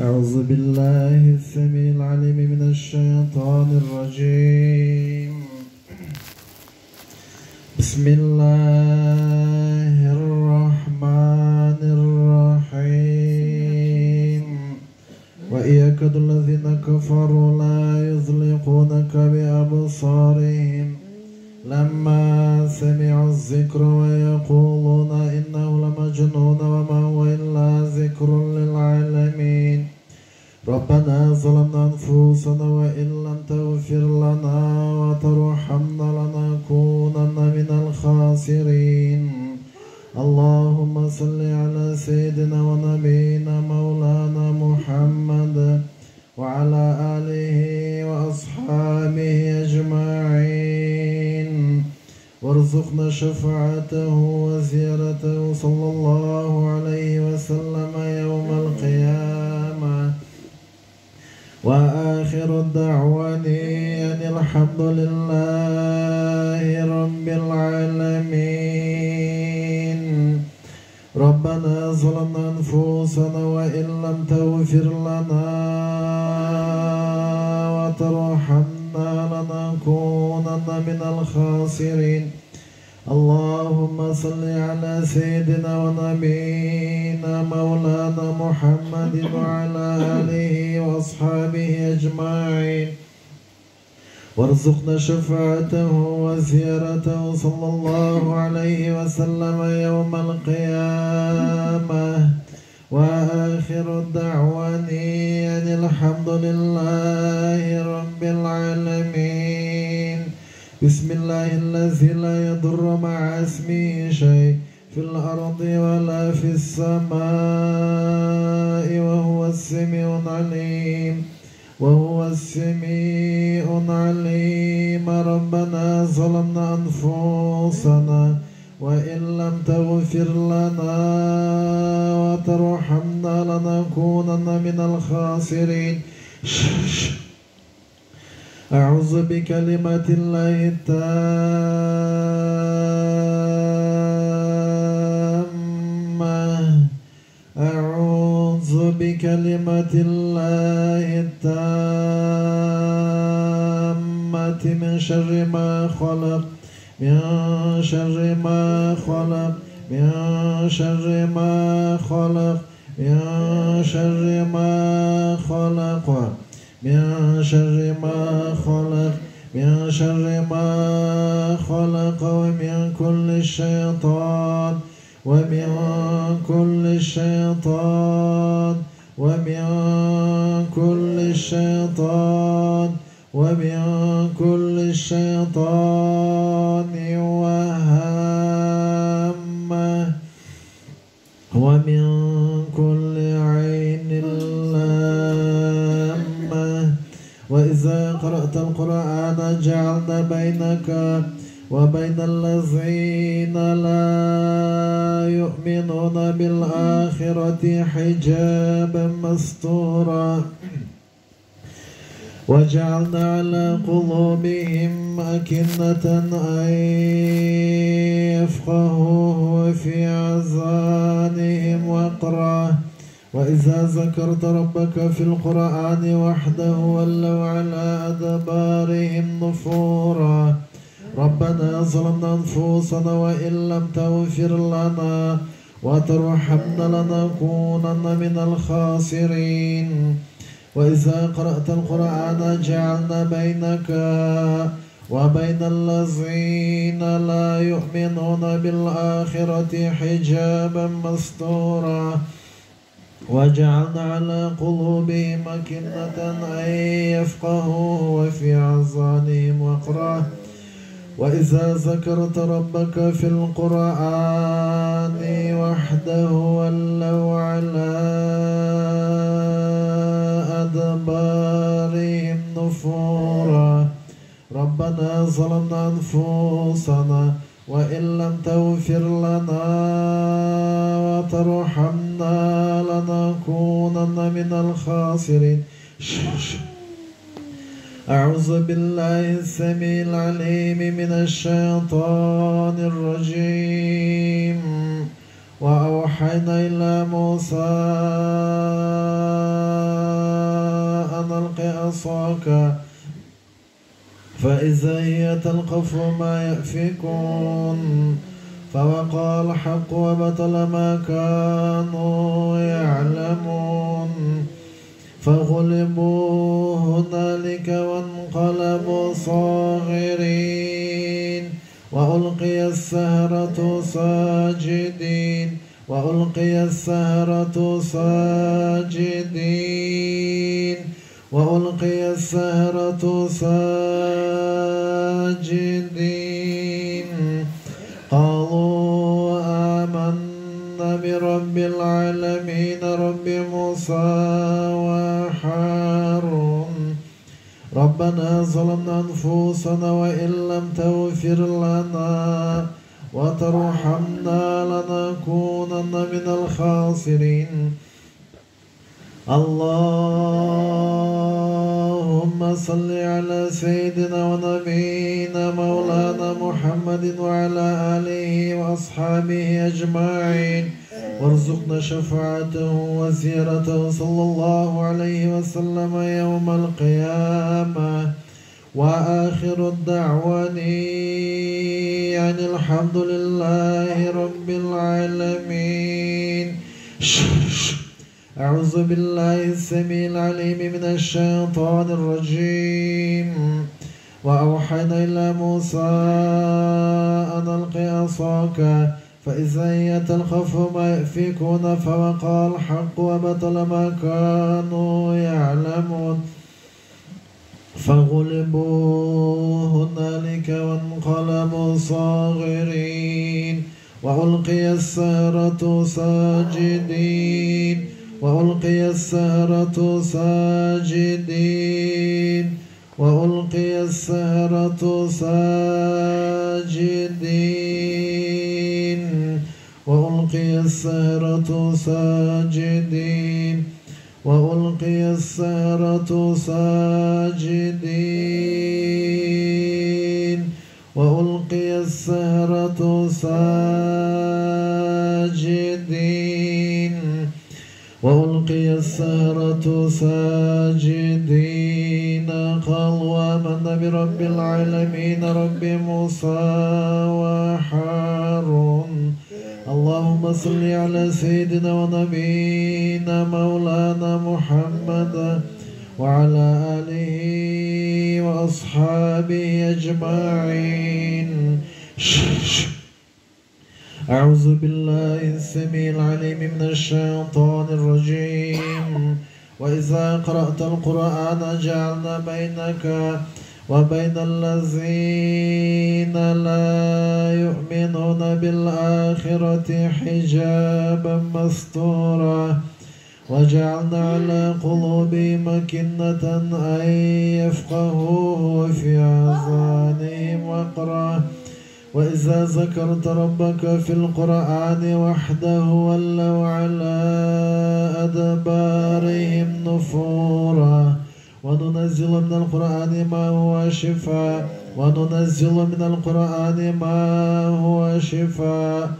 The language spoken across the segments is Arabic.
أعوذ بالله السميع العليم من الشيطان الرجيم. بسم الله الرحمن الرحيم. وإن يكاد الذين كفروا لا يزلقونك بأبصارهم لما سمعوا الذكر ويقولون إنه لمجنون وما هو إلا ذكر للعالمين. ربنا ظلمنا أنفسنا وإن لم تغفر لنا وترحمنا لنكونن من الخاسرين. اللهم صل على سيدنا ونبينا مولانا محمد وعلى آله وأصحابه أجمعين وارزقنا شفاعته وزيارته صلى الله عليه وسلم يوم القيامة. وآخر الدعوان أن الحمد لله رب العالمين. ربنا ظلمنا أنفسنا وإن لم تغفر لنا وترحمنا لنكونن من الخاسرين. اللهم صل على سيدنا ونبينا مولانا محمد وعلى آله وأصحابه أجمعين وارزقنا شفاعته وزيارته صلى الله عليه وسلم يوم القيامة. وآخر الدعوان أن الحمد لله رب العالمين. بسم الله الذي لا يضر مع اسمه شيء في الأرض ولا في السماء وهو السميع العليم. ربنا ظلمنا أنفسنا وإن لم تغفر لنا وترحمنا لنكونن من الخاسرين. أعوذ بكلمات الله التامة. أعوذ بكلمات الله التامة من شر ما خلق من شر ما خلق من شر ما خلق من شر ما خلق من شر ما خلق من شر ما خلق ومن كل شيطان ومن كل شيطان ومن كل شيطان ومن كل شيطان وهامة ومن كل عين لامة. وإذا قرأت القرآن جعلنا بينك وبين الذين لا يؤمنون بالآخرة حجابا مستورا وجعلنا على قلوبهم أكنة أن يفقهوه وفي آذانهم وقرا. وإذا ذكرت ربك في القرآن وحده ولوا على أدبارهم نفورا. ربنا ظلمنا أنفسنا وإن لم تغفر لنا وترحمنا لنكونن من الخاسرين. وإذا قرأت القرآن جعلنا بينك وبين الذين لا يؤمنون بالآخرة حجابا مستورا وجعلنا على قلوبهم أكنة أن يفقهوه وفي آذانهم وقرا. وإذا ذكرت ربك في القرآن وحده ولوا على أدبارهم نفورا. ربنا ظلمنا أنفسنا وإن لم تغفر لنا وترحمنا لنكونن من الخاسرين. أعوذ بالله السميع العليم من الشيطان الرجيم. وأوحينا إلى موسى عصاك فإذا هي تلقف ما يأفكون فوقع الحق وبطل ما كانوا يعلمون فغلبوا هنالك وانقلبوا صاغرين وألقي السحرة ساجدين وألقي السحرة ساجدين وألقي السحرة ساجدين قالوا آمنا برب العالمين رب موسى وهارون ربنا ظلمنا أنفسنا وإن لم تغفر لنا وترحمنا لنكونن من الخاسرين اللهم صل على سيدنا ونبينا مولانا محمد وعلى آله وأصحابه أجمعين وارزقنا شفاعته وزيارته صلى الله عليه وسلم يوم القيامة وآخر الدعوان يعني الحمد لله رب العالمين. أعوذ بالله السميع العليم من الشيطان الرجيم وأوحينا إلى موسى أن ألق عصاك فإذا هي تلقف ما يأفكون فوقع الحق وبطل ما كانوا يعلمون فغلبوا هنالك وانقلبوا صاغرين وألقي السحرة ساجدين وألقي السحرة ساجدين وألقي السحرة ساجدين وألقي السحرة ساجدين وألقي السحرة ساجدين وألقي السحرة ساجدين وألقي السحرة ساجدين قالوا آمنا برب العالمين رب موسى وهارون اللهم صل على سيدنا ونبينا مولانا محمد وعلى آله وأصحابه أجمعين. أعوذ بالله السميع العليم من الشيطان الرجيم وإذا قرأت القرآن جعلنا بينك وبين الذين لا يؤمنون بالآخرة حجابا مستورا وجعلنا على قلوبهم أكنة أن يفقهوه وفي آذانهم وقرا وإذا ذكرت ربك في القرآن وحده ولوا على أدبارهم نفورا وننزل من القرآن ما هو شفاء وننزل من القرآن ما هو شفاء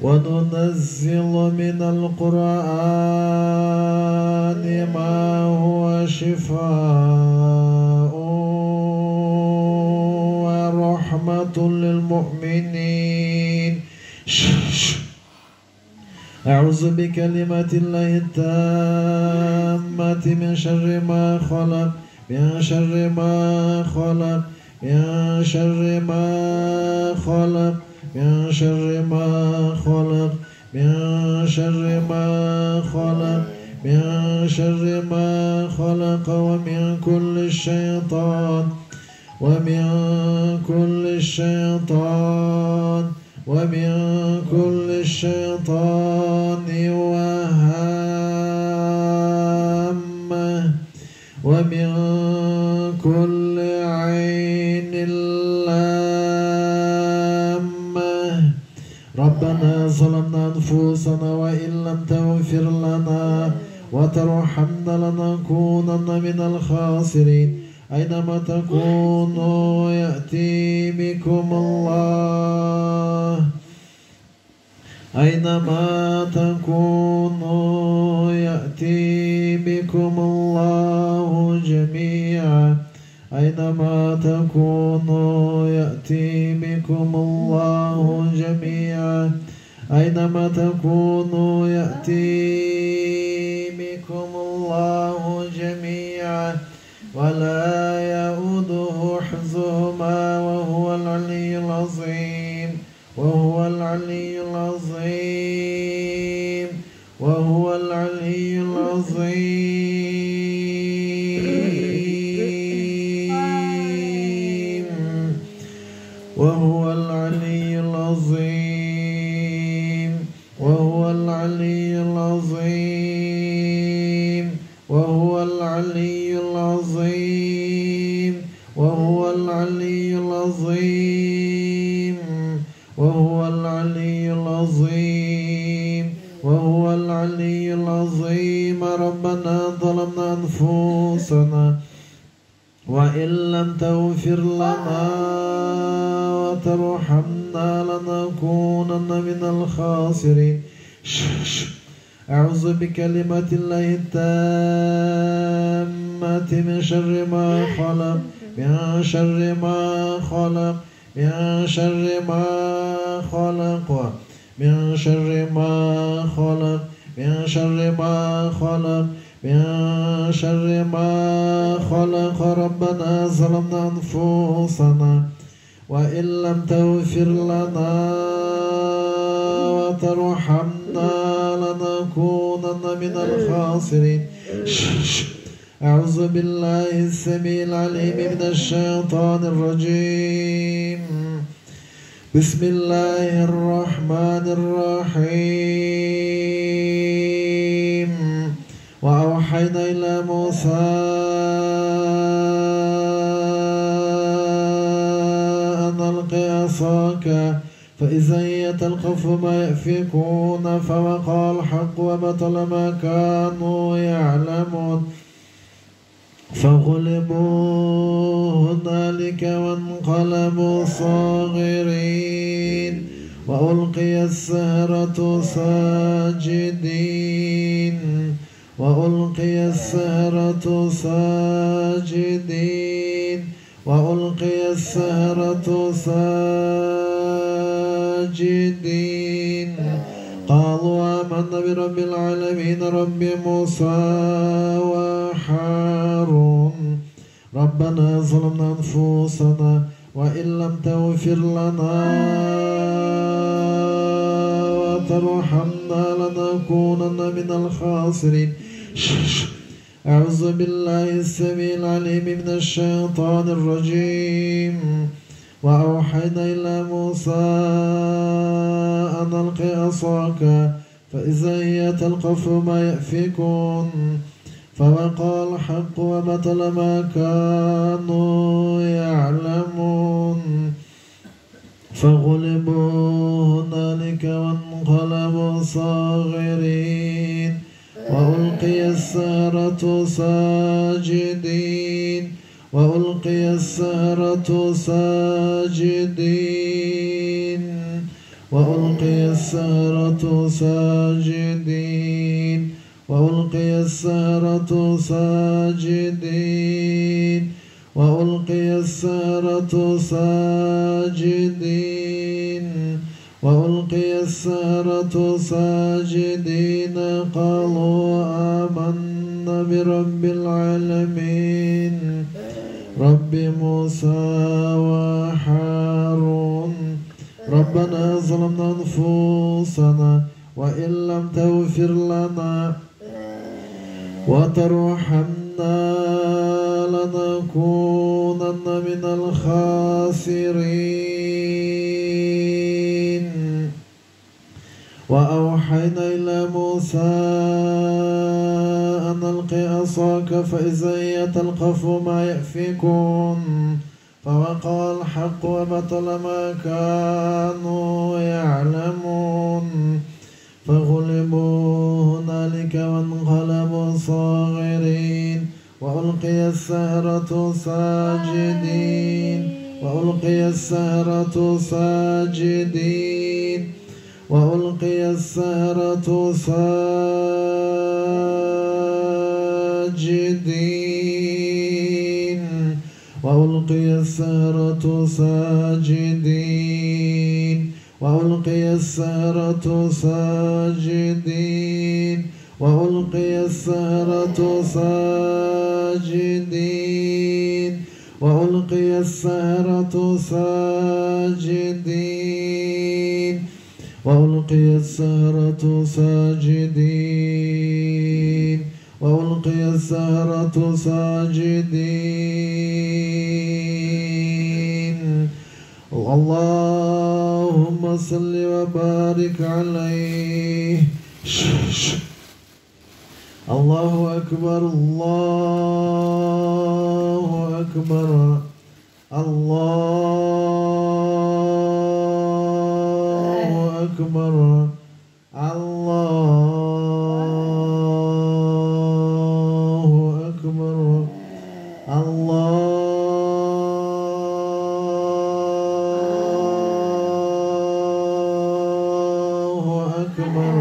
وننزل من القرآن ما هو شفاء ورحمة للمؤمنين. أعوذ بكلمات الله التامة من شر ما خلق من شر ما خلق من شر ما خلق من شر ما خلق من شر ما خلق من شر ما خلق ومن كل شيطان ومن كل شيطان ومن كل شيطان وهامة ومن كل عين لامة. ربنا ظلمنا أنفسنا وإن لم تغفر لنا وترحمنا لنكونن من الخاسرين. أينما تكونوا يأتي بكم الله أينما تكونوا يأتي بكم الله جميعا تكونوا يأتي بكم الله جميعا أينما تكونوا يأتي بكم الله جميعا ولا يؤوده حفظهما وهو العلي العظيم وهو العلي العظيم وهو العلي العظيم وهو العلي العظيم وهو العلي العظيم وهو العلي العظيم وهو العلي العظيم وهو العلي العظيم وهو العلي العظيم ربنا ظلمنا أنفسنا وإن لم تغفر لنا وترحمنا لنكونن من الخاسرين أعوذ بكلمات الله التامة من شر ما خلق من شر ما خلق من شر ما خلق من شر ما خلق من شر ما خلق من شر ما خلق ربنا ظلمنا أنفسنا وإن لم تغفر لنا وترحمنا لنكونن من الخاسرين أعوذ بالله السميع العليم من الشيطان الرجيم بسم الله الرحمن الرحيم وأوحينا إلى موسى أن ألق عصاك فإذا هي تلقف ما يأفكون فوقع الحق وبطل ما كانوا يعلمون فغلبوا هنالك وانقلبوا صاغرين وألقي السحرة ساجدين وألقي السحرة ساجدين وألقي السحرة ساجدين قالوا آمنا برب العالمين رب موسى وهارون ربنا ظلمنا أنفسنا وإن لم تغفر لنا وترحمنا لنكونن من الخاسرين أعوذ بالله السميع العليم من الشيطان الرجيم وأوحينا إلى موسى أن ألق عصاك فإذا هي تلقف ما يأفكون فوقع الحق وبطل ما كانوا يعلمون فغلبوا هنالك وانقلبوا صاغرين وألقي السحرة ساجدين وألقي السحرة ساجدين وألقي السحرة ساجدين وألقي السحرة ساجدين وألقي السحرة ساجدين وألقي السحرة ساجدين قالوا آمنا برب العالمين رب موسى وهارون ربنا ظلمنا أنفسنا وإن لم تغفر لنا وترحمنا لنكونن من الخاسرين وأوحينا إلى موسى أن ألق عصاك فإذا هي تلقف ما يأفكون فوقع الحق وبطل ما كانوا يعلمون فغلبوا هنالك وانقلبوا صاغرين وألقي السحرة ساجدين وألقي السحرة ساجدين وألقي السحرة ساجدين وألقي السحرة ساجدين وألقي السحرة ساجدين وألقي السحرة ساجدين وألقي السحرة ساجدين وألقي السحرة ساجدين وألقي السحرة ساجدين اللهم صل وبارك عليه الله أكبر الله أكبر الله أكبر الله أكبر الله أكبر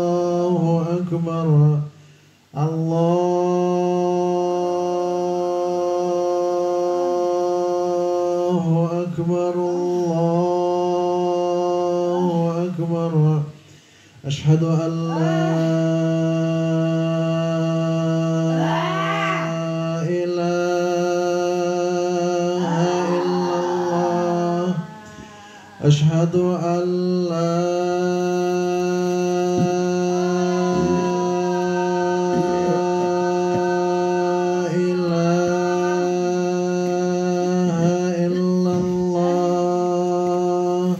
الله أكبر الله أكبر الله أكبر أشهد أن لا إله إلا الله أشهد أن لا إله إلا الله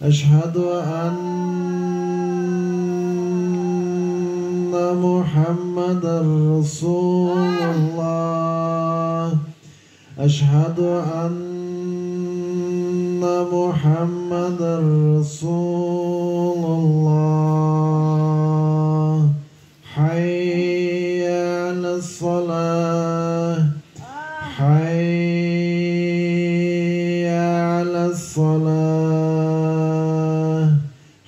أشهد أن محمدا رسول الله أشهد أن محمدا رسول الله حي على الصلاة حي على الصلاة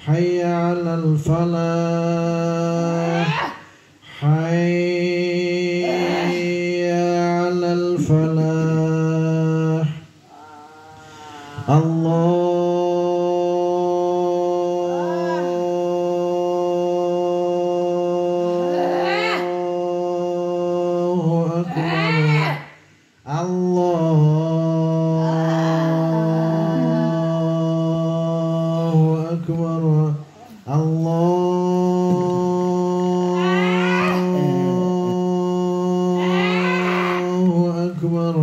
حي على الفلاح حي على الفلاح الله أكبر الله أكبر الله أكبر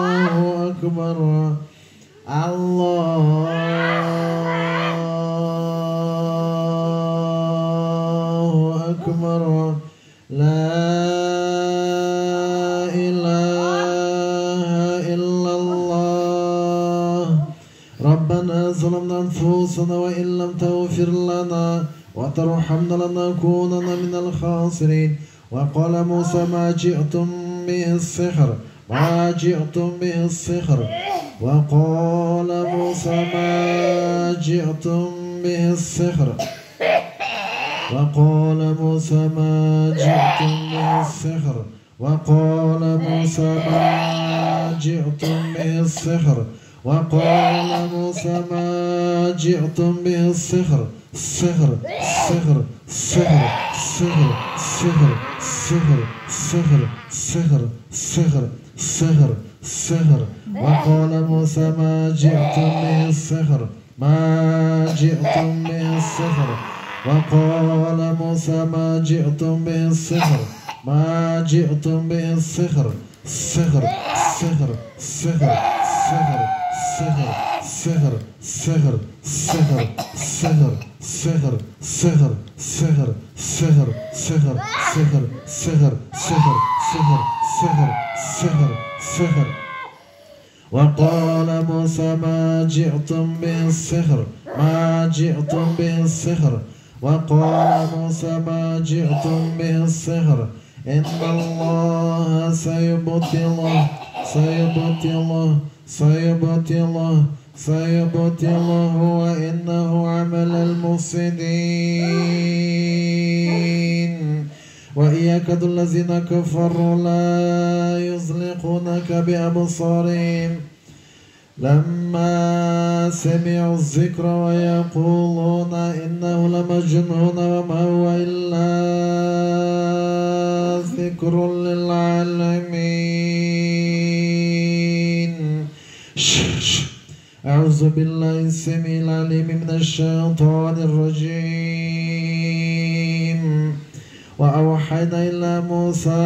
الله أكبر الله أكبر لا إله إلا الله ربنا ظلمنا أنفسنا وإن لم تغفر لنا وترحمنا لنكونن من الخاسرين وقال موسى ما جئتم به السحر ما جئتم به السحر وقال موسى ما جئتم به السحر وقال موسى ما جئتم به السحر وقال موسى ما جئتم به السحر وقال موسى ما جئتم به السحر سحر سحر سحر سحر سحر سحر سحر سحر سحر سحر سحر وقال موسى ما جئتم به السحر ما جئتم به السحر وقال موسى ما جئتم به السحر ما جئتم به السحر سحر سحر سحر سحر سحر سحر سحر سحر سحر سحر سحر سحر سحر سحر سحر سحر سحر سحر سحر سحر سحر. وقال موسى ما جئتم به السحر ما جئتم به السحر. وقال موسى ما جئتم به السحر إن الله سيبطله سيبطله سيبطله سيبطله وإنه عمل المفسدين. وإن يكاد الذين كفروا لا يزلقونك بأبصارهم لما سمعوا الذكر ويقولون إنه لمجنون وما هو إلا ذكر للعالمين. أعوذ بالله السميع العليم من الشيطان الرجيم. وأوحينا إلى موسى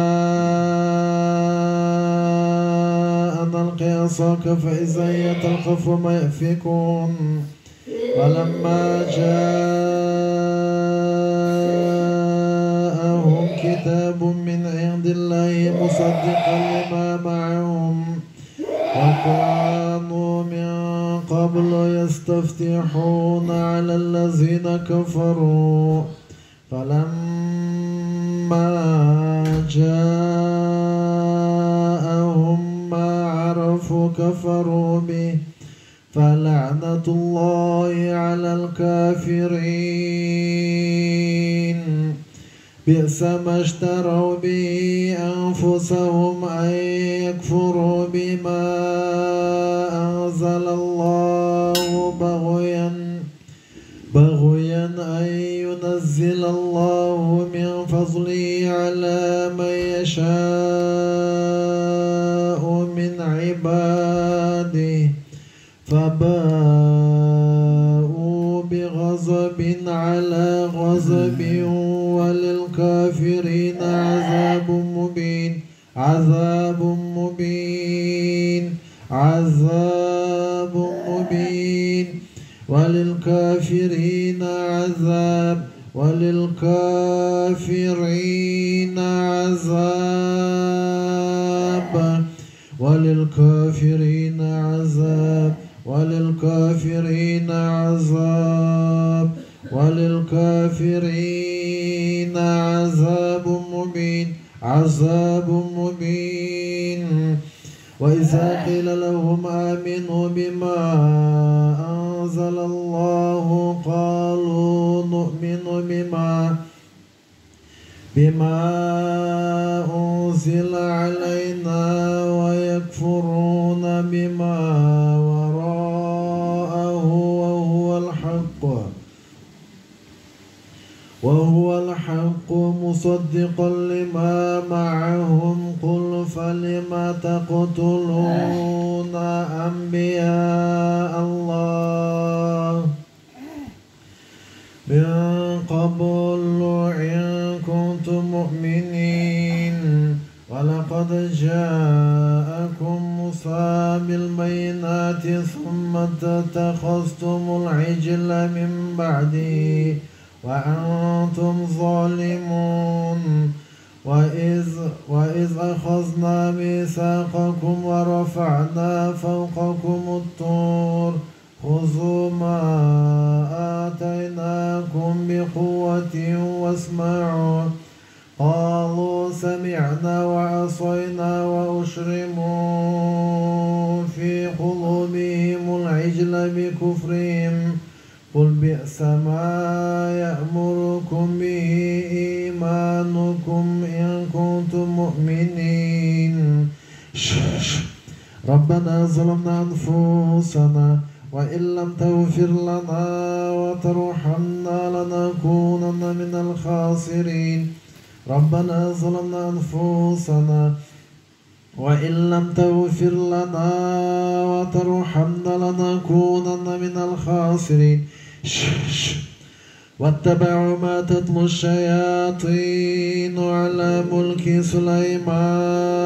أن ألق عصاك فإذا هي تلقف ما يأفكون. ولما جاءهم كتاب من عند الله مصدقا لما معهم وكانوا من قبل يستفتحون على الذين كفروا فلما جاءهم ما عرفوا كفروا به فلعنة الله على الكافرين. بئس ما اشتروا به أنفسهم أن يكفروا بما أنزل الله بغيا أن ينزل الله من فضله على من يشاء من عباده فباءوا بغضب على غضب وللكافرين عذاب مبين عذاب مبين عذاب مبين وللكافرين عذاب وللكافرين عذاب وللكافرين عذاب وللكافرين عذاب وللكافرين عذاب مبين عذاب مبين. وإذا قيل لهم آمنوا بما أنزل الله قالوا نؤمن بما أنزل علينا ويكفرون بما وراءه وهو الحق مصدقا لما معهم. قل فلم تقتلون أنبياء الله من قبل إن كنتم مؤمنين. ولقد جاءكم موسى بالبينات ثم اتخذتم العجل من بعده وأنتم ظالمون. وإذ أخذنا ميثاقكم ورفعنا فوقكم الطور خذوا ما آتيناكم بقوة واسمعوا. قالوا سمعنا وعصينا وأشرموا في قلوبهم العجل بكفرهم. قل بئس ما يأمركم به إيمانكم إن كنتم مؤمنين. ربنا ظلمنا أنفسنا وإن لم تغفر لنا وترحمنا لنكونن من الخاسرين. ربنا ظلمنا أنفسنا وإن لم تغفر لنا وترحمنا لنكونن من الخاسرين. واتبعوا ما تتلو الشياطين على ملك سليمان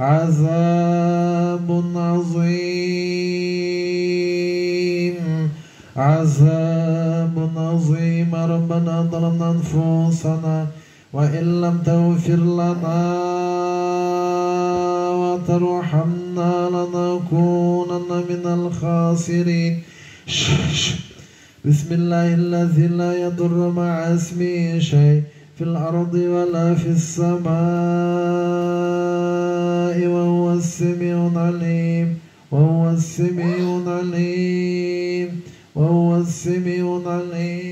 عذاب عظيم عذاب عظيم ربنا ظلمنا أنفسنا وإن لم تغفر لنا وترحمنا لنكونن من الخاسرين. بسم الله الذي لا يضر مع اسمه شيء في الأرض ولا في السماء وهو السميع العليم وهو السميع العليم وهو السميع العليم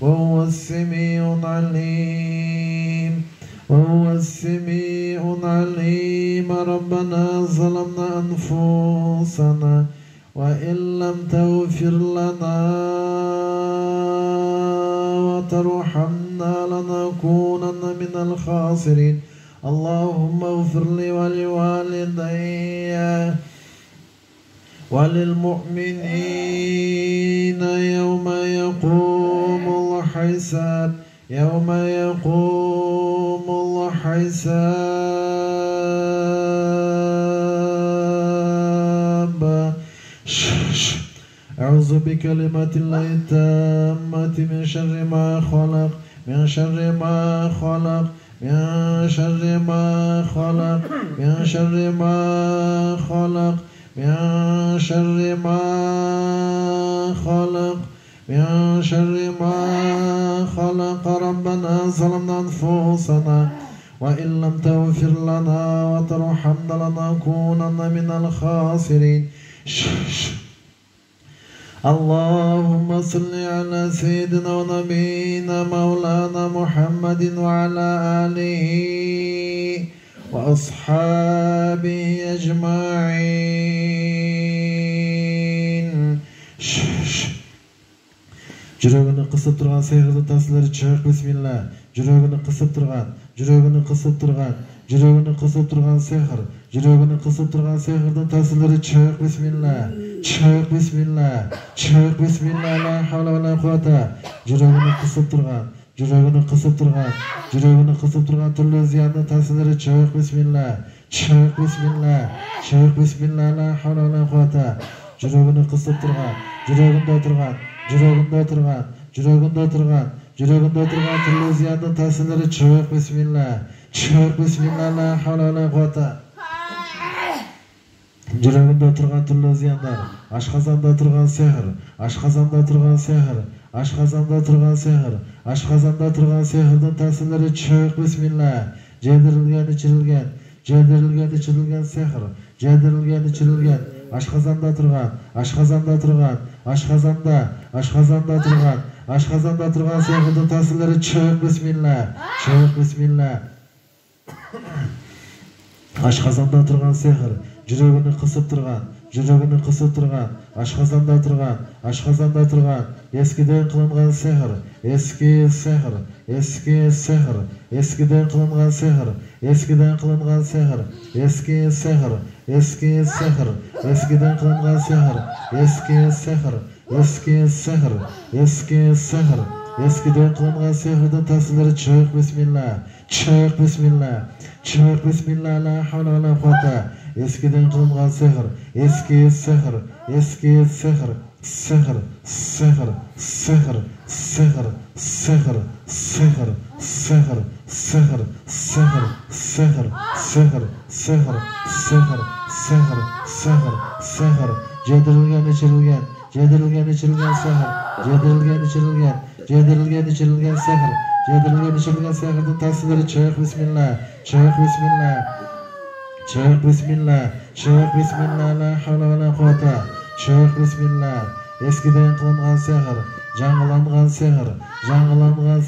وهو السميع العليم وهو السميع العليم. ربنا ظلمنا أنفسنا وإن لم تغفر لنا وترحمنا لنكونن من الخاسرين. اللهم اغفر لي ولوالدي وللمؤمنين يوم يقوم الحساب يوم يقوم الحساب. أعوذ بكلمات الله التامة من شر ما خلق من شر ما خلق من شر ما خلق من شر ما خلق من شر ما خلق من شر ما خلق. ربنا ظلمنا أنفسنا وإن لم تغفر لنا وترحمنا لنكونن من الخاسرين. اللهم صل على سيدنا ونبينا مولانا محمد وعلى آله وأصحابه أجمعين. Жүрегini qısып тұрған сиқырдың тәсілері çık. Bismillah. Жүрегini qısып тұрған жүрегini qısып тұрған жүрегini qısып тұрған сиқыр жүрегini qısып тұрған сиқырдың тәсілері çık. Bismillah. Çık. Bismillah. Çık. Bismillah. La havla ve la kuvvete. Жүрегini qısып тұрған жүрегini qısып тұрған жүрегini qısып тұрған түрлі зиянның тәсілері çık. Bismillah. Çık. Bismillah. Çık. Bismillah. La havla ve la kuvvete. Жүрегini qısып тұрған жүрегінде отырған жүрегінде отырған жүрегінде отырған жүрегінде отырған түрлі зиянның тәсілері çık. Bismillah. Çık. Bismillah. La havla ve la kuvvete. Жүрегінде отырған түрлі зияндар ашқазанда отырған сиқыр ашқазанда отырған сиқыр ашқазанда отырған сиқыр ашқазанда отырған сиқырдың тәсілері çık. Bismillah. Жедірілген içirilген жедірілген içirilген сиқыр жедірілген içirilген ашқазанда тұрған ашқазанда тұрған ашқазанда тұрған ашқазанда тұрған сиқырдың тәсілері çık. Bismillah. Çık. Bismillah. Ашқазанда тұрған сиқыр жүрегini qısып тұрған ашқазанда тұрған ескіден қылынған сиқыр ескіден қылынған сиқыр ескіден қылынған сиқыр ескіден қылынған сиқыр eskiden kılınған сиқырдың тәсілері çık. Bismillah. Çık. Bismillah. Çık. Bismillah. La havla ve la kuvvete. Eskiden kılınған сиқыр eski сиқыр сиқыр сиқыр сиқыр сиқыр сиқыр сиқыр сиқыр сиқыр сиқыр сиқыр сиқыр сиқыр сиқыр сиқыр сиқыр сиқыр сиқыр жедірілген içirilген жедірілген içirilген сиқыр жедірілген içirilген жедірілген içirilген сиқыр жедірілген içirilген сиқырдың тәсілері çık. Bismillah. Çık. Bismillah. Çık. Bismillah. Çık. Bismillah. La havla ve la kuvvete. Çık. Bismillah. Eskiden kılınған сиқыр жаңғыланған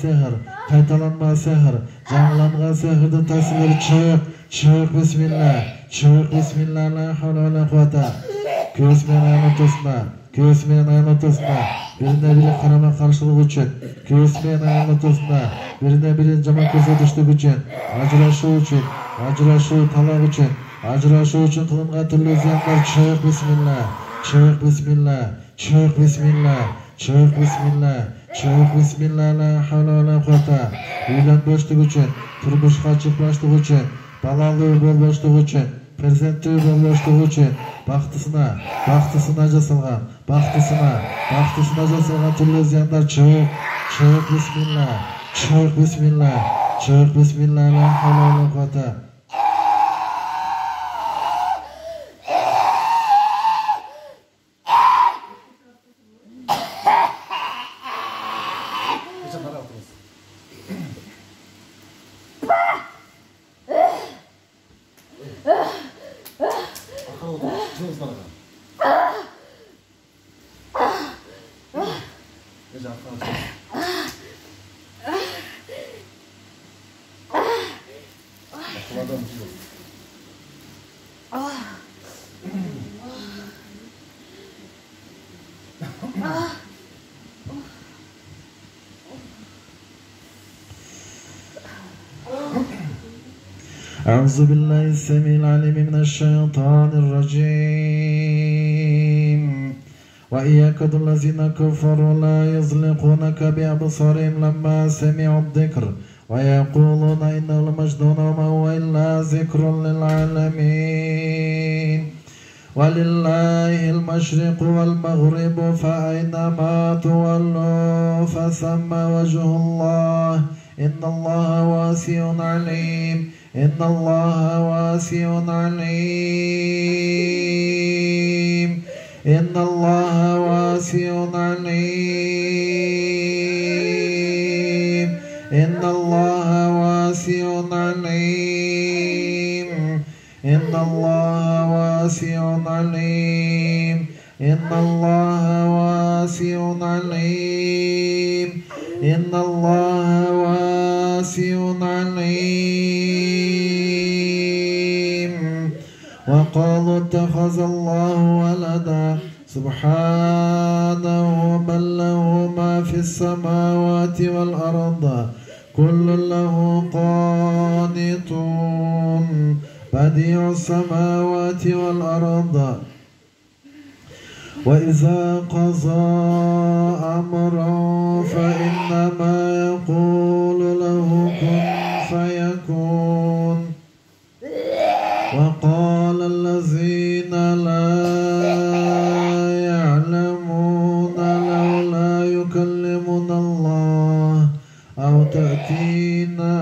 сиқыр қайталанма сиқыр жаңғыланған сиқырдың тәсілері çık. Çık. Bismillah. Çık. Bismillah. La havla ve la kuvvete. Göğüs мен ayağın ортасында біріне бірі қарама қарсылық үшін göğüs мен ayağın ортасында біріне бірі жаман көрсеткіштік үшін ажырашу талақ үшін қылынған түрлі зияндар çık. Bismillah. Çık. Bismillah. Çık. Bismillah. Çık. Bismillah. Çık. Bismillah. La havla ve la kuvvete. Uylanmışlık üçün, turmuşqa çıkmışlık üçün, балалы болбоштугу үчүн, перзенттүү болбоштугу үчүн, бактысына жасалган түрлүү зыяндар чык бисмилла, чык бисмилла, ла хавла ва ла куввата. أعوذ بالله السميع العليم من الشيطان الرجيم وإن يكاد الذين كفروا لا يزلقونك بأبصارهم لما سمعوا الذكر ويقولون إنه لمجنون وما هو إلا ذكر للعالمين ولله المشرق والمغرب فأينما تولوا فثم وجه الله إن الله واسع عليم إن الله واسع عليم إن الله واسع عليم إن الله واسع عليم إن الله واسع عليم إن الله واسع عليم إن الله واسع عليم وقالوا اتخذ الله ولدا سبحانه بل له ما في السماوات والأرض كل له قانتون بديع السماوات والأرض وإذا قضى أمرا فإنما يقول له كن فيكون وقال الذين لا يعلمون لولا يكلمنا الله أو تأتينا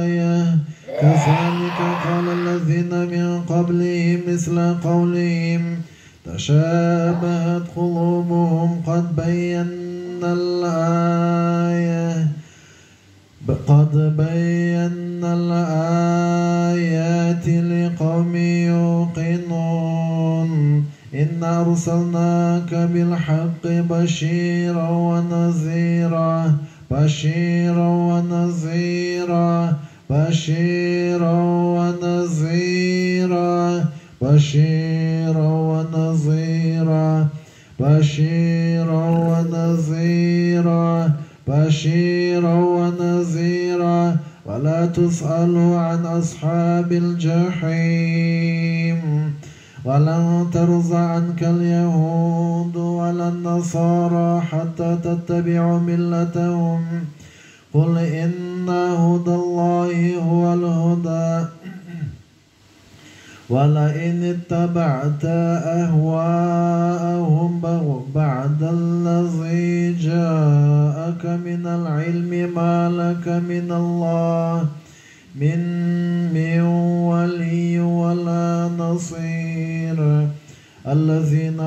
آية كذلك قال الذين من قبلهم مثل قولهم تشابهت قلوبهم قد بينا الآيات لقوم يوقنون إنا أرسلناك بالحق بشيرا ونذيرا بشيرا ونذيرا بشيرا ونذيرا بشيرا ونذيرا بشيرا ونذيرا بشيرا ونذيرا ولا تسألوا عن أصحاب الجحيم ولن ترضى عنك اليهود ولا النصارى حتى تتبع ملتهم قل إن هدى الله هو الهدى ولئن اتبعت أهواءهم بعد الذي جاءك من العلم ما لك من الله من ولي ولا نصير الذين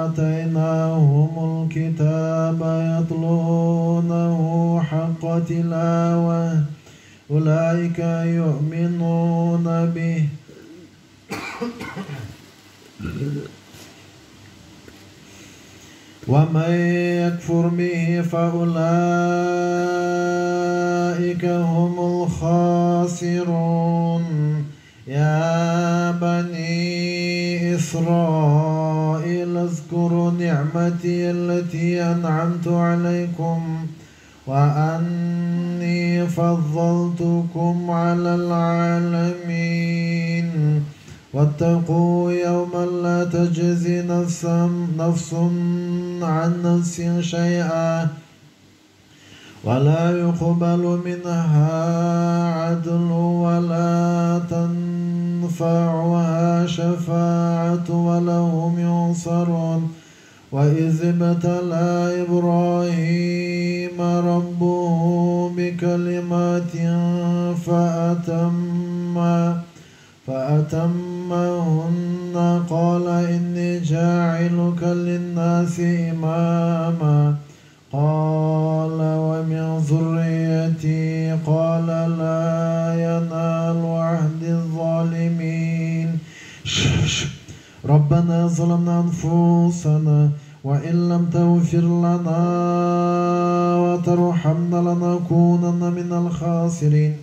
آتيناهم الكتاب يتلونه حق تلاوة أولئك يؤمنون به ومن يكفر به فأولئك هم الخاسرون يا بني إسرائيل اذكروا نعمتي التي أنعمت عليكم وأني فضلتكم على العالمين واتقوا يوما لا تجزي نفس عن نفس شيئا ولا يقبل منها عدل ولا تنفعها شفاعة ولا هم ينصرون. وإذ ابتلى إبراهيم ربه بكلمات فأتمهن قال إني جاعلك للناس إماما قال ومن ذريتي قال لا ينال عهد الظالمين. ربنا ظلمنا أنفسنا وإن لم تغفر لنا وترحمنا لنكونن من الخاسرين.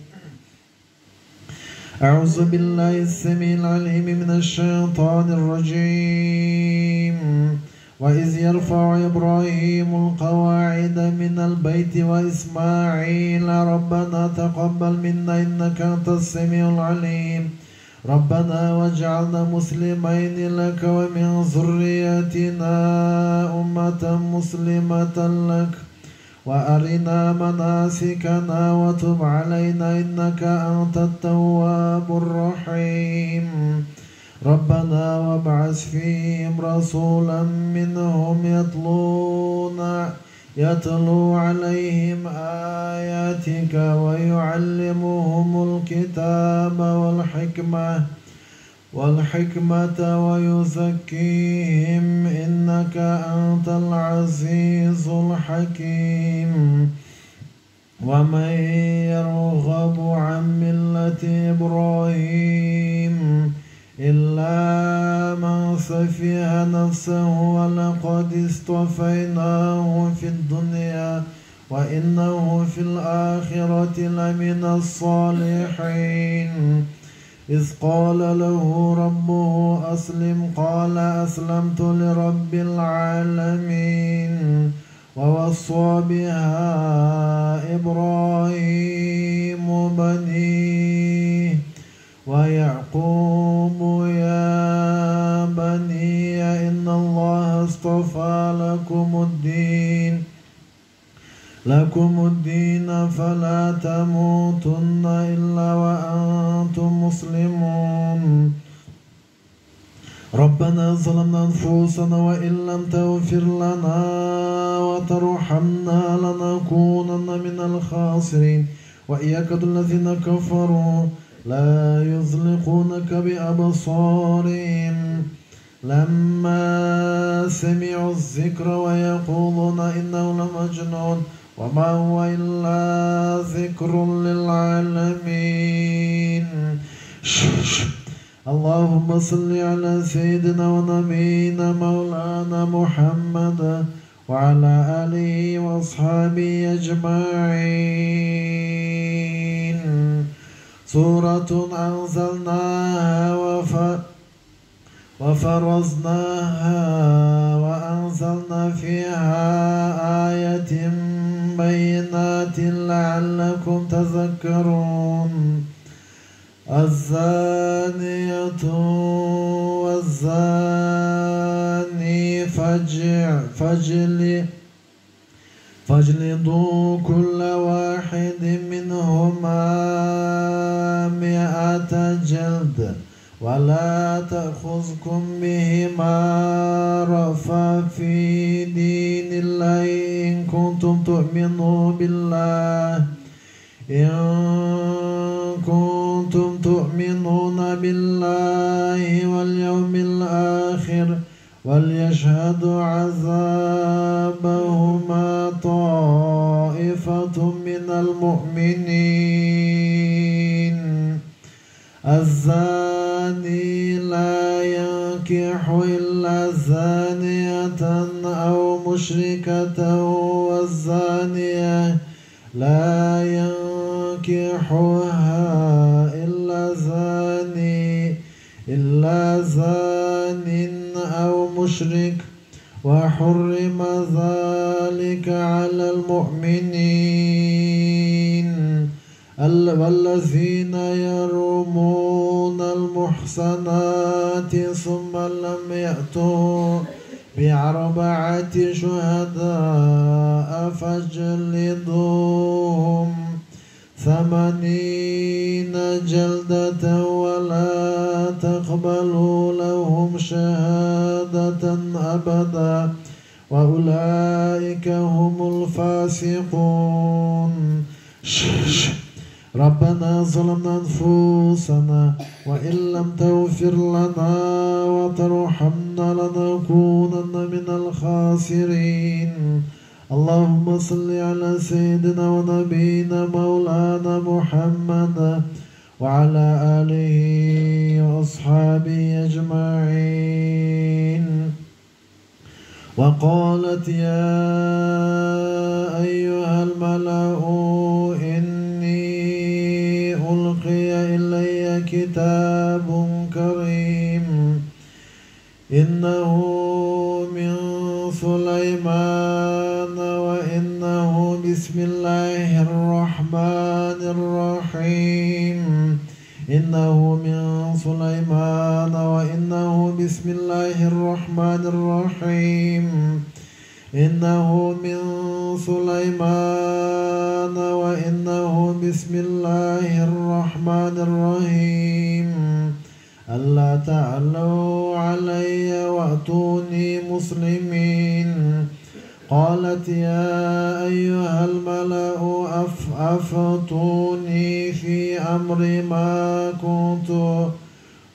أعوذ بالله السميع العليم من الشيطان الرجيم. وإذ يرفع إبراهيم القواعد من البيت وإسماعيل ربنا تقبل منا إنك أنت السميع العليم. ربنا واجعلنا مسلمين لك ومن ذريتنا أمة مسلمة لك وأرنا مناسكنا وتب علينا إنك أنت التواب الرحيم. ربنا وابعث فيهم رسولا منهم يتلو عليهم آياتك ويعلمهم الكتاب والحكمة ويزكيهم إنك أنت العزيز الحكيم. ومن يرغب عن ملة إبراهيم إلا من سفه نفسه ولقد اصطفيناه في الدنيا وإنه في الآخرة لمن الصالحين. إذ قال له ربه أسلم قال أسلمت لرب العالمين. ووصى بها إبراهيم بنيه ويعقوب يا بني إن الله اصطفى لكم الدين فلا تموتن إلا وأنتم مسلمون. ربنا ظلمنا أنفسنا وإن لم تغفر لنا وترحمنا لنكونن من الخاسرين. وإن يكاد الذين كفروا لا يزلقونك بأبصارهم لما سمعوا الذكر ويقولون إنه لمجنون وما هو إلا ذكر للعالمين. اللهم صل على سيدنا ونبينا مولانا محمد وعلى آله وأصحابه أجمعين. سورة أنزلناها وفرضناها وأنزلنا فيها آيات بينات لعلكم تذكرون. الزانية والزاني فاجلدوا كل واحد منهما 100 جلد ولا تأخذكم بهما رأفة في دين الله إن كنتم تؤمنون بالله واليوم الآخر وليشهد عذابهما طائفة من المؤمنين. الزاني لا ينكح إلا زانية أو مشركة والزانية لا ينكحها إلا زان أو مشرك وحرم ذلك على المؤمنين. والذين يرمون المحصنات ثم لم ب4 شهداء فاجلدوهم 80 جلدة ولا تقبلوا لهم شهادة أبدا وأولئك هم الفاسقون. ربنا ظلمنا أنفسنا وإن لم تغفر لنا وترحمنا لنكونن من الخاسرين. اللهم صل على سيدنا ونبينا مولانا محمد وعلى آله وأصحابه أجمعين. وقالت يا أيها الملأ إني ألقي إلي كتاب كريم إنه من سليمان وإنه بسم الله الرحمن الرحيم. إنه من سليمان وإنه بسم الله الرحمن الرحيم. إنه من سليمان وإنه بسم الله الرحمن الرحيم. ألا تعلوا علي وأتوني مسلمين. قالت يا أيها الملأ أفتوني في أمر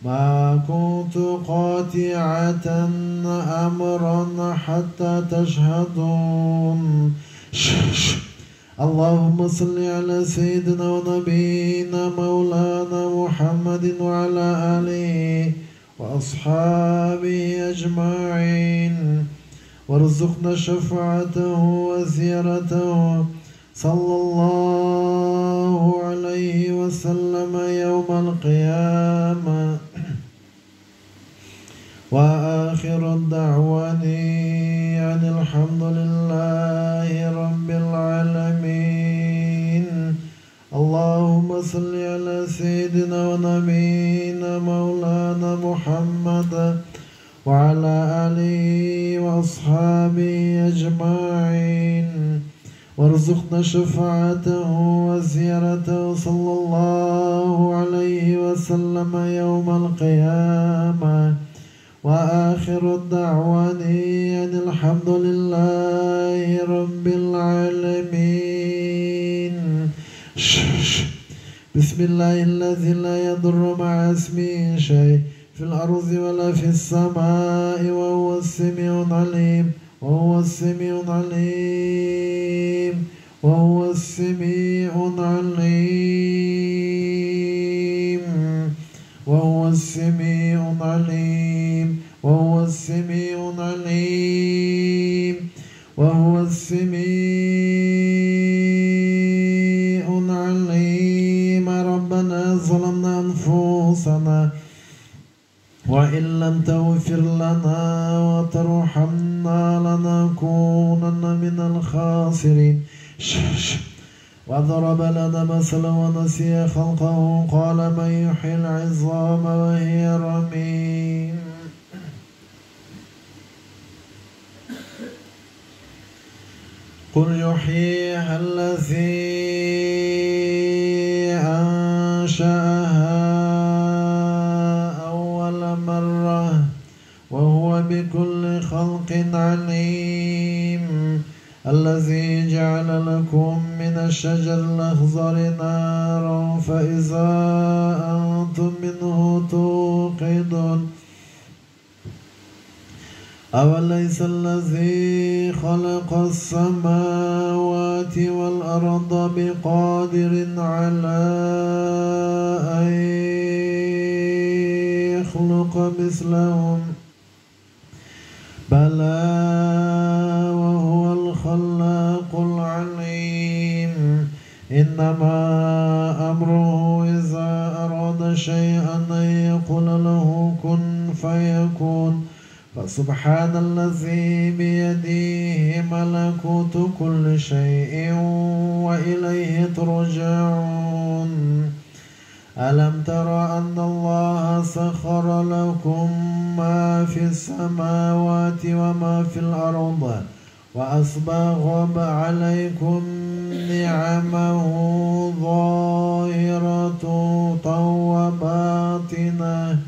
ما كنت قاطعة أمرا حتى تشهدون. اللهم صل على سيدنا ونبينا مولانا محمد وعلى آله وأصحابه أجمعين وارزقنا شفاعته وزيارته صلى الله عليه وسلم يوم القيامة. وآخر الدعواني أن الحمد لله رب العالمين. اللهم صل على سيدنا ونبينا مولانا محمد وعلى آله وأصحابه أجمعين وارزقنا شفاعته وزيارته صلى الله عليه وسلم يوم القيامة. وآخر الدعواني أن الحمد لله رب العالمين. بسم الله الذي لا يضر مع اسمه شيء في الأرض ولا في السماء وهو السميع العليم وهو السميع العليم وهو السميع العليم وهو السميع العليم وهو السميع العليم وهو السميع العليم. ربنا ظلمنا أنفسنا وإن لم تغفر لنا وترحمنا لنكونن من الخاسرين. وضرب لنا مثلا ونسي خلقه قال من يحيي العظام وهي رميم. قل يحييها الذي أنشأها أول مرة وهو بكل خلق عليم. الذي جعل لكم من الشجر الأخضر نارا فإذا أنتم منه توقدون. أوليس الذي خلق السماوات والأرض بقادر على أن يخلق مثلهم؟ بلى وهو الخلاق العليم. إنما أمره إذا أراد شيئا أن يقول له كن فيكون. فسبحان الذي بيده ملكوت كل شيء وإليه ترجعون. ألم تر أن الله سخر لكم ما في السماوات وما في الأرض وأسبغ عليكم نعمه ظاهرة وباطنة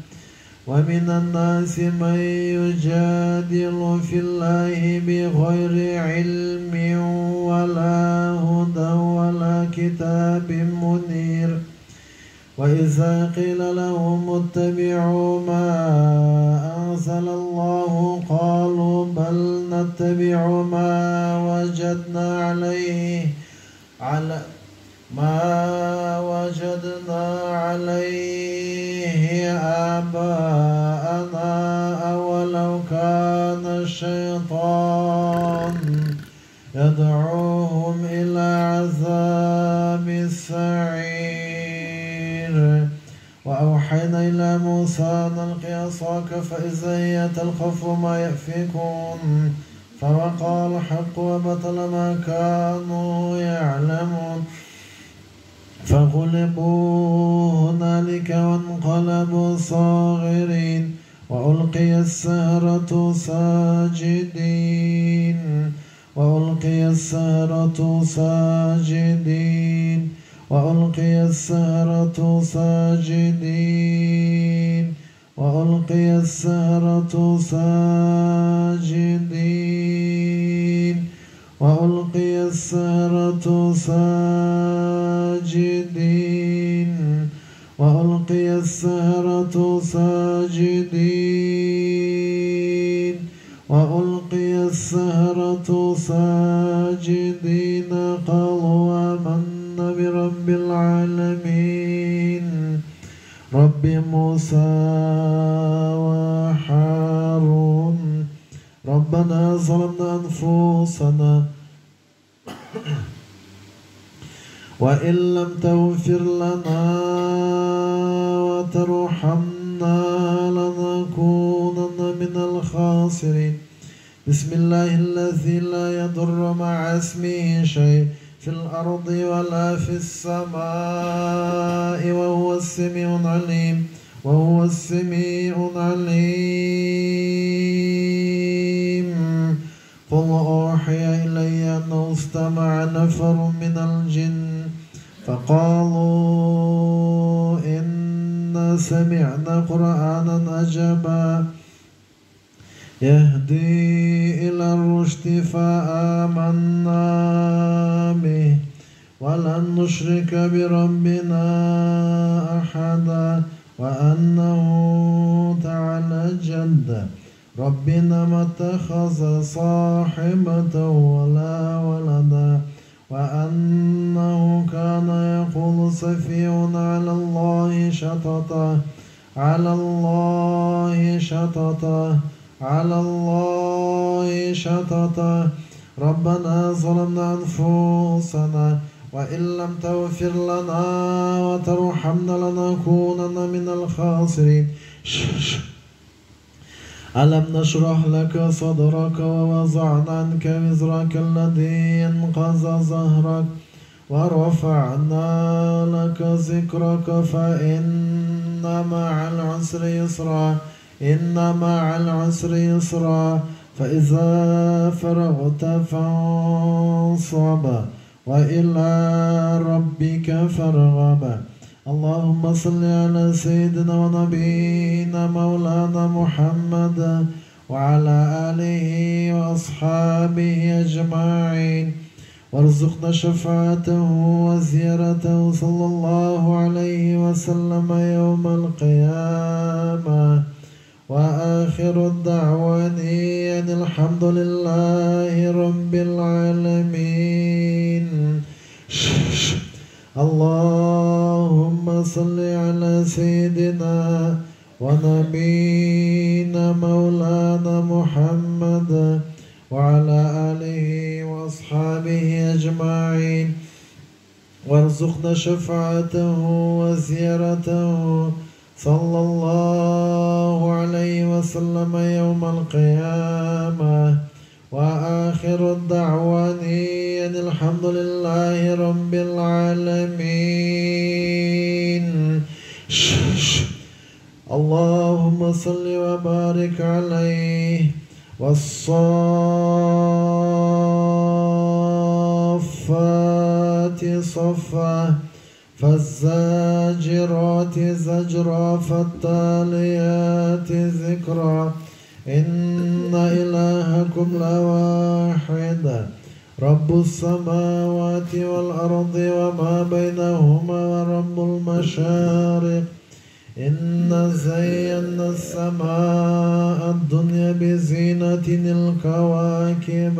ومن الناس من يجادل في الله بغير علم ولا هدى ولا كتاب منير وإذا قيل لهم اتبعوا ما أنزل الله قالوا بل نتبع ما وجدنا عليه آباءنا أولو كان الشيطان يدعوهم إلى عذاب السعير وأوحينا إلى موسى أن ألقي عصاك فإذا هي تلقف ما يأفكون فوقع الحق وبطل ما كانوا يعلمون فغلبوا هنالك وانقلبوا صاغرين وألقي السحرة ساجدين وألقي السحرة ساجدين وألقي السحرة ساجدين وألقي السحرة ساجدين وألقي السحرة ساجدين وألقي السحرة ساجدين وألقي السحرة ساجدين قالوا آمنا برب العالمين رب موسى وهارون ربنا ظلمنا أنفسنا وإن لم تغفر لنا وترحمنا لنكونن من الخاسرين بسم الله الذي لا يضر مع اسمه شيء في الأرض ولا في السماء وهو السميع العليم وهو السميع العليم قل أوحي إلي أنه استمع نفر من الجن فقالوا إنا سمعنا قرآنا عجبا يهدي إلى الرشد فآمنا به ولن نشرك بربنا أحدا وأنه تعالى جد ربنا ما اتخذ صاحبة ولا ولدا وأنه كان يقول سفيهنا على الله شططا على الله شططا على الله شططا ربنا ظلمنا أنفسنا وإن لم تغفر لنا وترحمنا لنكونن من الخاسرين ألم نشرح لك صدرك ووضعنا عنك وزرك الذي انقض ظهرك ورفعنا لك ذكرك فإن مع العسر يسرا إن مع العسر يسرا فإذا فرغت فانصب وإلى ربك فارغب اللهم صل على سيدنا ونبينا مولانا محمد وعلى آله وأصحابه أجمعين وارزقنا شفاعته وزيارته صلى الله عليه وسلم يوم القيامة وآخر الدعواني أن الحمد لله رب العالمين اللهم صل على سيدنا ونبينا مولانا محمد وعلى آله وأصحابه أجمعين وارزقنا شفاعته وزيارته صلى الله عليه وسلم يوم القيامة وآخر الدعواني أن الحمد لله رب العالمين صل وبارك عليه والصافات صفا فالزاجرات زجرا فالتاليات ذكرا إن إلهكم لواحد رب السماوات والأرض وما بينهما ورب المشارق إنا زينا السماء الدنيا بزينة الكواكب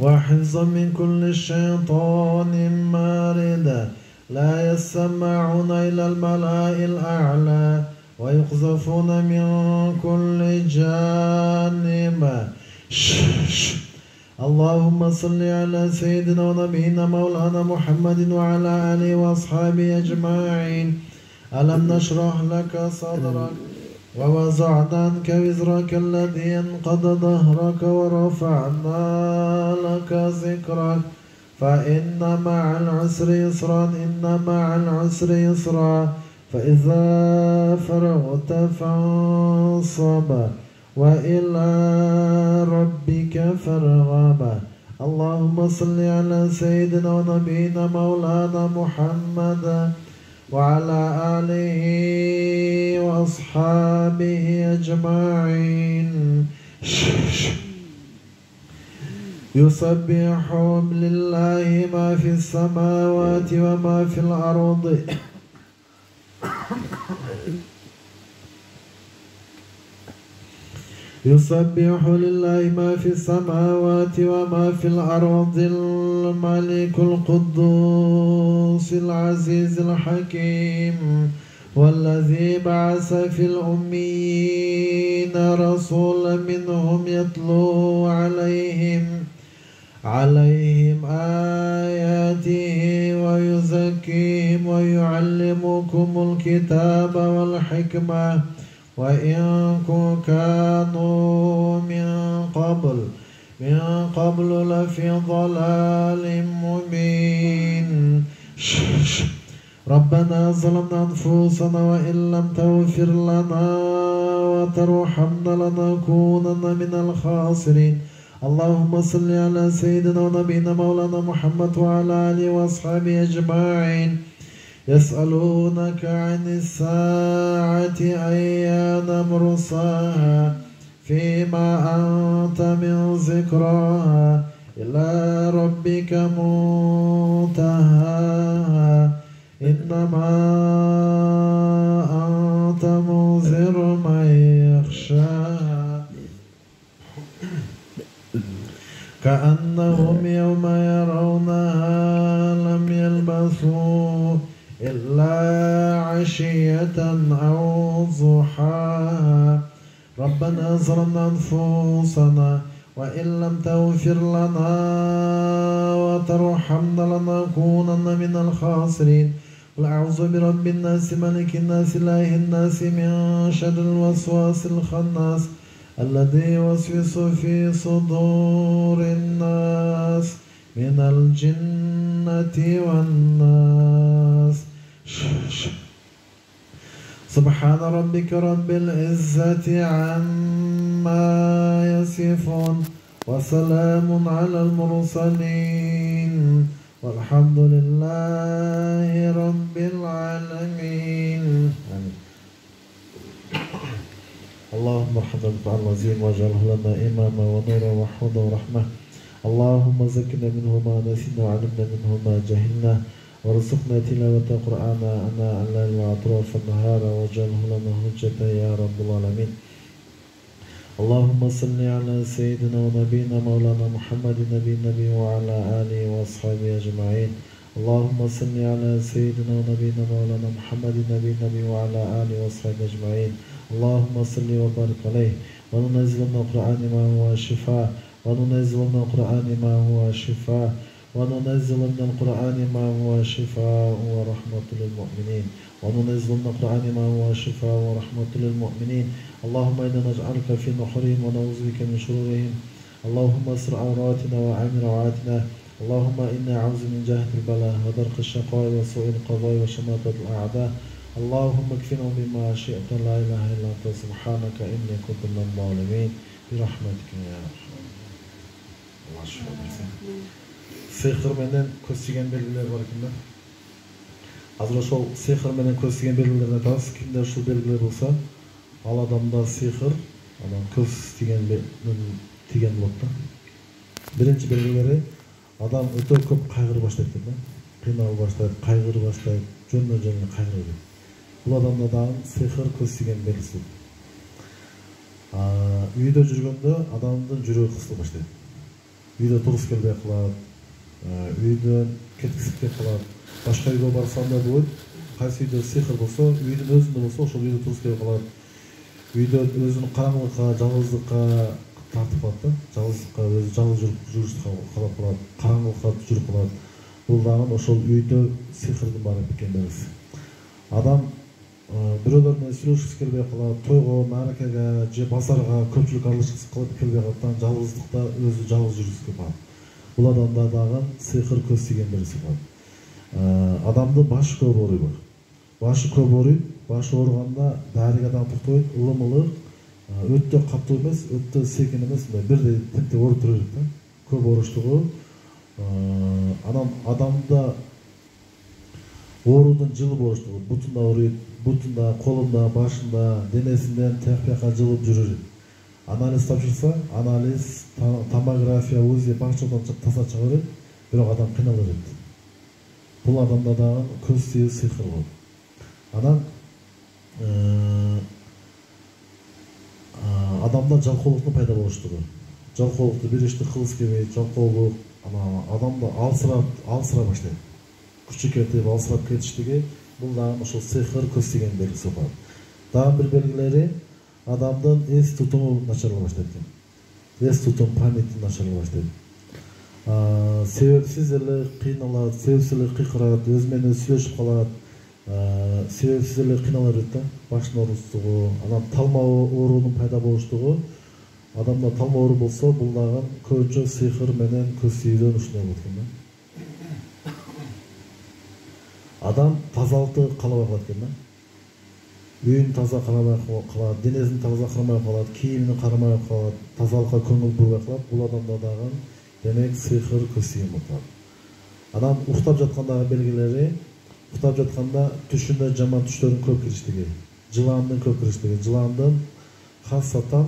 وحفظا من كل شيطان مارد لا يسمعون إلى الملأ الأعلى ويقذفون من كل جانب اللهم صل على سيدنا ونبينا مولانا محمد وعلى آله وأصحابه أجمعين ألم نشرح لك صدرك ووضعنا عنك وزرك الذي انقض ظهرك ورفعنا لك ذكرك فإن مع العسر يسرا إن مع العسر يسرا فإذا فرغت فانصب وإلى ربك فارغب اللهم صل على سيدنا ونبينا مولانا محمد وعلى آله وأصحابه أجمعين يسبح لله ما في السماوات وما في الأرض يسبح لله ما في السماوات وما في الأرض الملك القدوس العزيز الحكيم والذي بعث في الأميين رسولا منهم يتلو عليهم آياته ويزكيهم ويعلمكم الكتاب والحكمة وإن كانوا من قبل لفي ضلال مبين ربنا ظلمنا أنفسنا وإن لم تغفر لنا وترحمنا لنكونن من الخاسرين اللهم صل على سيدنا ونبينا مولانا محمد وعلى آله وأصحابه أجمعين يسألونك عن الساعة أيان مرساها فيما أنت من ذكراها إلى ربك منتهاها إنما أنت منذر من يخشاها كأنهم يوم يرونها لم يلبثوا إلا عشية أو ضحاها ربنا ظلمنا أنفسنا وإن لم تغفر لنا وترحمنا لنكونن من الخاسرين قل أعوذ برب الناس ملك الناس إله الناس من شر الوسواس الخناس الذي يوسوس في صدور الناس من الجنة والناس سبحان ربك رب العزة عما يصفون وسلام على المرسلين والحمد لله رب العالمين اللهم ارحمنا بالقرآن العظيم واجعله لنا إماما ونورا وحودا ورحمة اللهم ذكرنا منه ما نسينا وعلمنا منه ما جهلنا وارزقنا تلاوة القرآن أناء الليل وأطراف النهار واجعله لنا حجة يا رب العالمين اللهم صل على سيدنا ونبينا مولانا محمد النبي وعلى آله وأصحابه أجمعين اللهم صل على سيدنا ونبينا مولانا محمد النبي وعلى آله وأصحابه أجمعين اللهم صل وبارك عليه وننزل من القرآن ما هو شفاء وننزل من القرآن ما هو شفاء وننزل من القرآن ما هو شفاء ورحمة للمؤمنين وننزل من القرآن ما هو شفاء ورحمة للمؤمنين اللهم إنا نجعلك في نحورهم ونعوذ بك من شرورهم اللهم استر عوراتنا وعامل روعاتنا اللهم إنا نعوذ من جهة البلاء ودرك الشقاء وسوء القضاء وشماتة الأعداء اللهم اكفنا بما شئت لا إله إلا أنت سبحانك إني كنت من الظالمين برحمتك يا أرحم. Allah şifa versin. Sihir menden köstügen belgiler var kimde? Azır ошол sihir menden köstügen belgilerden tas kimde ошол belgiler bolsa, al adamda sihir, adam köz tigen болот да. Birinci belgileri adam öte köp kaygırı başlayıp da. Kıynalı başlayıp, kaygırı başlayıp, jönüne kaygırı. Бұл адамда дагы сихир көз тиген белгиси. Үйдө жүргөндө адамдын жүрөгү кысыла баштайт. Үйдө турус келбей калат, үйдөн кеткиси келип калат. Башка үйгө барсам да болот. Кайсы үйдө сихир болсо, үйдүн өзүндө болсо, ошол үйдө турус келип калат. Үйдө өзүн караңгылыкка, жалгыздыкка тартып калат да. Жалгыздыкка, өзү жалгыз жүрүштү калып калат, караңгылыкка жүрүп калат. Бул дагы ошол үйдө сихирдин бар экенин белгиси. Адам бирөөлөр менен сүйлөшкүсү келбей калат, тойго, мааракеге же базарга көпчүлүк аралашкысы келбей калат, жалгыздыкта өзү жалгыз жүрүшкү калат. Бул адамда дагы сихир көз тиген белгиси бар. Адамдын башы көп ооруйт. Башы көп ооруйт, башы ооруганда дарыга да токтойт, ылым-ылык, өтө катуу эмес, өтө секин эмес, бирдей тинтип ооруп тура берет да. Көп ооруштугу адамда оорудун жылы болуштугу, бутунда ооруйт, бутунда, колунда, башында, денесинден тияк-бияка жылып жүрүр. Анализ тапшырса, анализ, томография, УЗИ башчадан таза чыга берет, бирок адам кыйналып кетет. Бул адамда дагы көз тиүү сихир болот. Адамда жалкоолуктун пайда болуштугу. Жалкоолукту биришти кылыс келбейт, жалкоолук, адамда алсыра баштайт. Күчү кетип, алсырап кетиштиги, бул дагы ошол сихир көз тиген белгиси болот. Дагы бир белгилери адамдын эс тутуму начарлай баштайт экен. Эс тутум, памяти начарлай баштайт. Себепсиз эле кыйналат, себепсиз эле кыйкырат, өзү менен сүйлөшүп калат, себепсиз эле кыйнала берет да, башынын оорусугу, анан талма оорунун пайда болуштугу. Адамда талма оору болсо, бул дагы көбүнчө сихир менен көз тиүүдөн ушундай болот экен да. Адам тазалыкты каалабай калат экен да. Үйүн таза карабай калат, денесин таза карабай калат, кийимин карабай калат, тазалыкка көңүл бурбай калат. Бул адамда дагы демек сихир көз тиген болот. Адам уктап жаткандагы белгилери, уктап жатканда түшүндө жаман түштөрдүн көп кириштиги, жыландын көп кириштиги, жыландын хасатан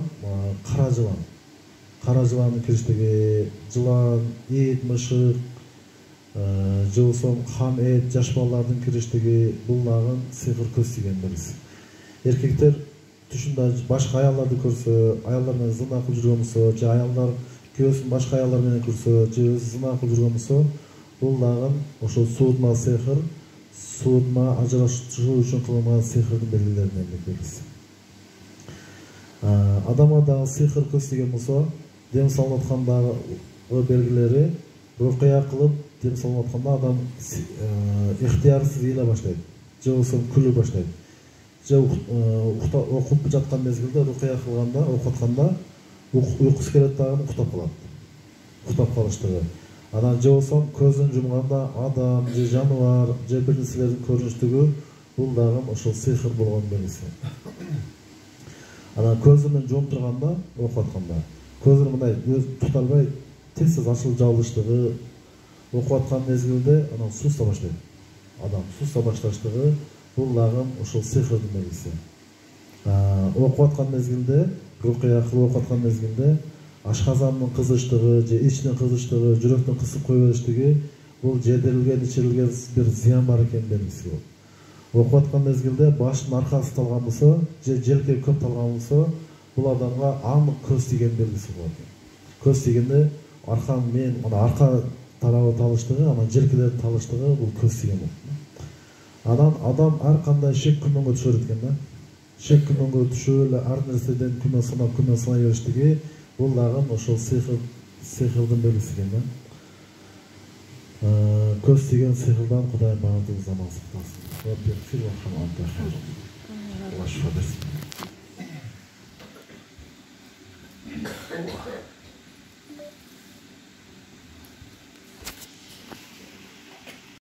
кара жылан. Кара жыландын кириштиги, жылан, ит, мышык, же болсо хам эт, жаш балдардын кириштиги, бул дагы сихир көз тиген белгиси. Эркектер түшүндө башка аялдарды көрсө, аялдар менен зына кылып жүргөн болсо, же аялдар күйөөсүн башка аялдар менен көрсө, же өзү зына кылып жүргөн болсо, бул дагы ошол суутма сихир, суутма ажырашуу үчүн кылынган сихирдин белгилеринен белгиси. Адамга дагы сихир көз тиген болсо, дем салынып аткандагы белгилери, рукуя кылып дем салынып атканда адам ыктыярсыз ыйла баштайт, же болбосо күлө баштайт. Же окуп жаткан мезгилде рукуя кылганда, окуп атканда уйкусу келет дагы уктап калат. Уктап калыштыгы. Анан же болсо көзүн жумганда адам же жаныбар же бир нерселердин көрүнүштүгү, бул дагы ошол сихир болгон белгиси. Анан көзүн жумуп турганда, окуп атканда, көзүн мындай тута албай тез ачылып жабылыштыгы, окуп аткан мезгилде анан сууса баштайт. Адам сууса башташтыгы, бул дагы ошол сихирдин белгиси. Окуп аткан мезгилде, рукуя кылып окуп аткан мезгилде ашказандын кызыштыгы же ичинин кызыштыгы, жүрөктүн кысып кое бериштиги, бул жедирилген, ичирилген бир зыян бар экенин белгиси болот. Окуп аткан мезгилде башынын аркасы талган болсо, же желке көп талган болсо, бул адамга анык көз тиген белгиси болот. Көз тигенде арканын мен, арка тарабы талыштыгы, анан желкелердин талыштыгы, бул көз тиген болот. Адам ар кандай шек күмөнгө түшө берет экен да. Шек күмөнгө түшүп эле ар нерседен күмөн санай бериштиги, бул дагы ошол сихирдин белгиси экен да. Көз тиген сихирдан Кудайым баардыгыбызды аман сактасын. Allah şifa versin.